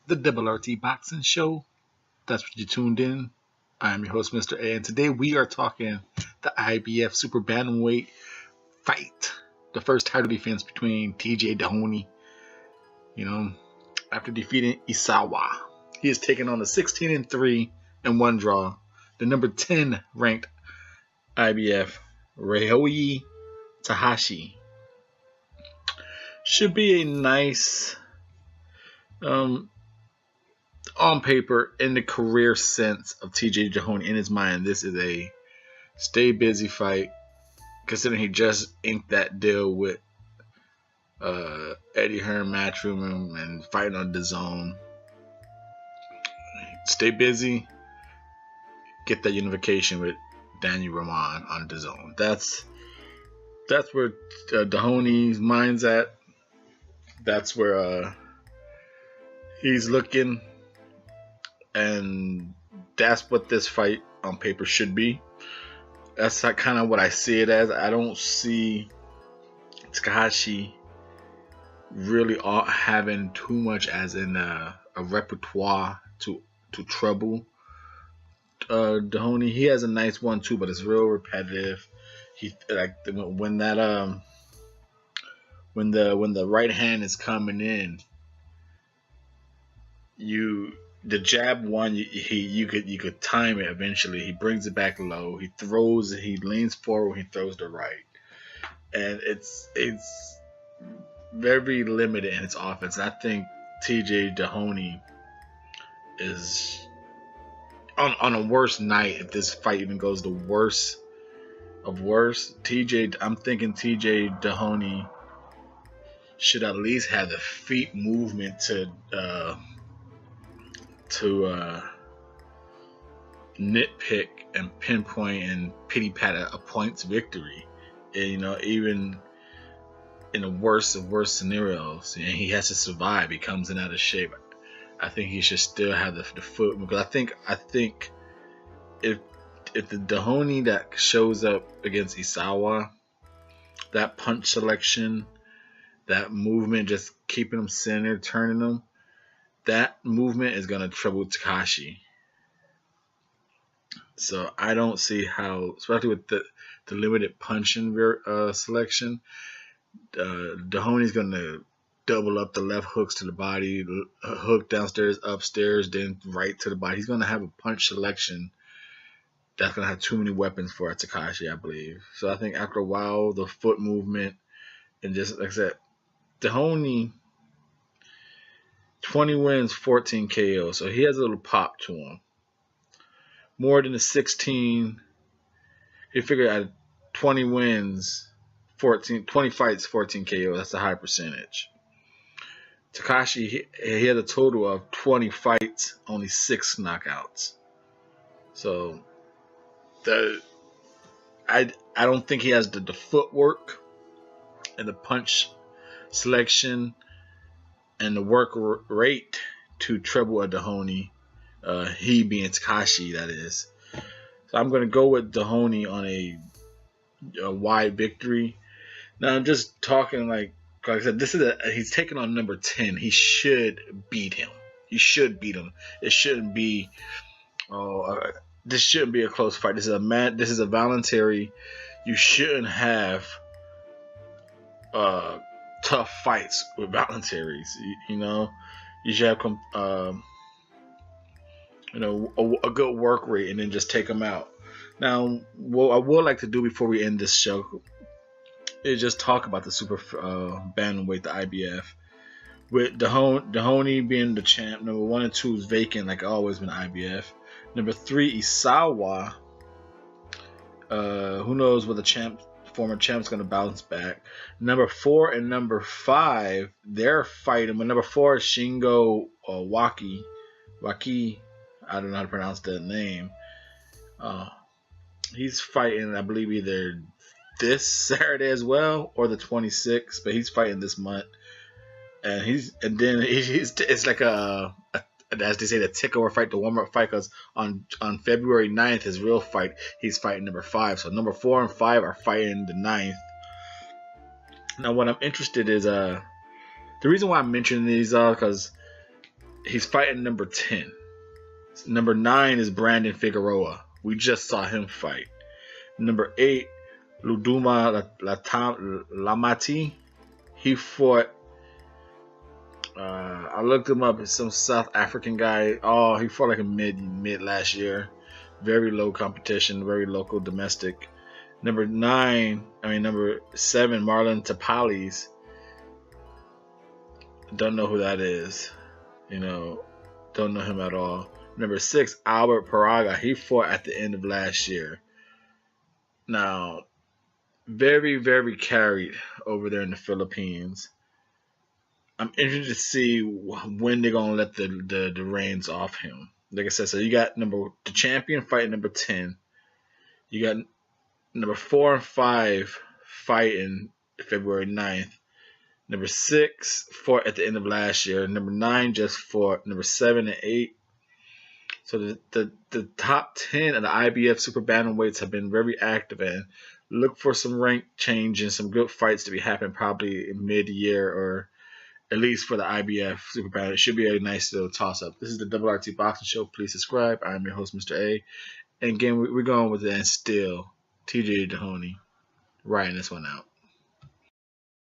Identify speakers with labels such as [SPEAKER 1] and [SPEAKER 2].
[SPEAKER 1] the Double RT Boxing Show. That's what you tuned in. I'm your host, Mr.A, and today we are talking the IBF Super Bantamweight fight. The first title defense between TJ Doheny, after defeating Isawa. He is taking on the 16-3 and 1 draw, the number 10 ranked IBF, RyoTakahashi. Should be a nice, on paper, in the career sense of TJ Doheny, in his mind, this is a stay busy fight, considering he just inked that deal with Eddie Hearn Matchroom and fighting on DAZN. Stay busy, get that unification with Daniel Rahman on DAZN. That's where Doheny's mind's at. That's where he's looking, and that's what this fight on paper should be. That's kind of what I see it as. I don't see Takahashi really having too much as in a repertoire to trouble Doheny. He has a nice one too, but it's real repetitive. He when the right hand is coming in, the jab one, you could time it eventually. He brings it back low. He leans forward. He throws the right, and it's very limited in its offense. And I think TJ Doheny is on a worse night. If this fight even goes the worst of worst, I'm thinking TJ Doheny should at least have the feet movement to nitpick and pinpoint and pity pat a points victory. And, even in the worst of worst scenarios, and he has to survive. He comes in out of shape. I think he should still have the foot, because I think if the Doheny that shows up against Isawa, that punch selection, that movement, just keeping him centered, turning him, that movement is going to trouble Takahashi. So I don't see how, especially with the limited punching selection, Doheny's going to double up the left hooks to the body, hook downstairs, upstairs, then right to the body. He's going to have a punch selection that's going to have too many weapons for Takahashi, I believe. So I think after a while, the foot movement, and just like I said, Doheny, 20 wins, 14 KO. So he has a little pop to him. More than the 16. You figure at 20 wins, 20 fights, 14 KO. That's a high percentage. Takahashi, he had a total of 20 fights, only 6 knockouts. So I don't think he has the footwork and the punch selection and the work rate to treble a Doheny. He being Takahashi, that is. So I'm going to go with Doheny on a wide victory. Now I'm just talking like I said, he's taking on number 10. He should beat him. It shouldn't be. This shouldn't be a close fight. This is a voluntary. You shouldn't have tough fights with voluntaries. You should have a good work rate and then just take them out. Now, what I would like to do before we end this show is just talk about the Super Bantamweight, the IBF. With Doheny being the champ, number 1 and 2 is vacant, like always been IBF. Number 3, Isawa. Who knows what the former champ's going to bounce back. Number 4 and number 5, they're fighting. But number 4 is Shingo Waki. I don't know how to pronounce that name. He's fighting, I believe, either this Saturday as well or the 26th, but he's fighting this month. And it's like as they say, the takeover fight, the warm-up fight, because on February 9th, his real fight, he's fighting number 5. So number 4 and 5 are fighting the 9th. Now, what I'm interested is the reason why I'm mentioning these are because He's fighting number 10. Number 9 is Brandon Figueroa. We just saw him fight. Number 8, Luduma Lamati. He fought. I looked him up. It's some South African guy. Oh, he fought like a mid last year. Very low competition. Very local, domestic. Number 7, Marlon Tapales. Don't know who that is. Don't know him at all. Number 6, Albert Paraga. He fought at the end of last year. Now, very, very carried over there in the Philippines. I'm interested to see when they're gonna let the reins off him. Like I said, so you got the champion fighting number 10. You got number 4 and 5 fighting February 9th. Number 6 fought at the end of last year. Number 9 just fought. Number 7 and 8. So the top 10 of the IBF super bantamweights have been very active, and look for some rank change and some good fights to be happening probably mid-year, or at least for the IBF super bantamweight. It should be a nice little toss-up. This is the RT Boxing Show. Please subscribe. I'm your host, Mr. A. And again, we're going with the and still TJ Doheny, writing this one out.